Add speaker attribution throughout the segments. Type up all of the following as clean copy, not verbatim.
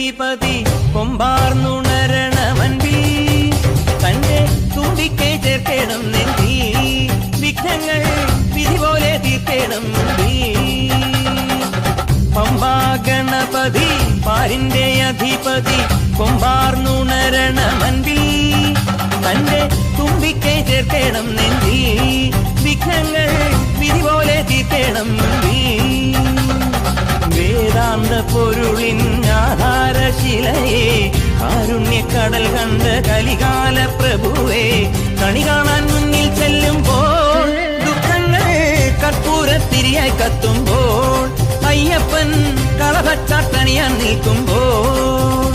Speaker 1: അധിപതി കൊമ്പാർന്നുണരണമൻപി തന്റെ തുമ്പിക്കൈ ചേർക്കണം നെഞ്ചി വിഘ്നങ്ങൾ വിധി പോലെ തീർക്കണം പമ്പാ ഗണപതി പാരിന്റെ അധിപതി കൊമ്പാർന്നുണരണമൻപിൽ തന്റെ തുമ്പിക്കൈ ചേർക്കണം നെഞ്ചി വിഘ്നങ്ങൾ വിധി പോലെ തീർക്കണം വേദാന്ത പൊരുളിൻ ആധാരശിലയെ കാരുണ്യക്കടൽ കണ്ട കലികാല പ്രഭുവേ കണി കാണാൻ മുന്നിൽ ചെല്ലുമ്പോൾ ദുഃഖങ്ങൾ കർപ്പൂരത്തിരിയായി കത്തുമ്പോൾ അയ്യപ്പൻ കളഭച്ചാട്ടണിയാൻ നിൽക്കുമ്പോൾ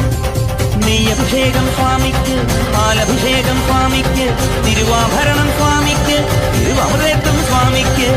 Speaker 1: നെയ്യഭിഷേകം സ്വാമിക്ക് പാലഭിഷേകം സ്വാമിക്ക് തിരുവാഭരണം സ്വാമിക്ക് തിരുവാമൃതം സ്വാമിക്ക്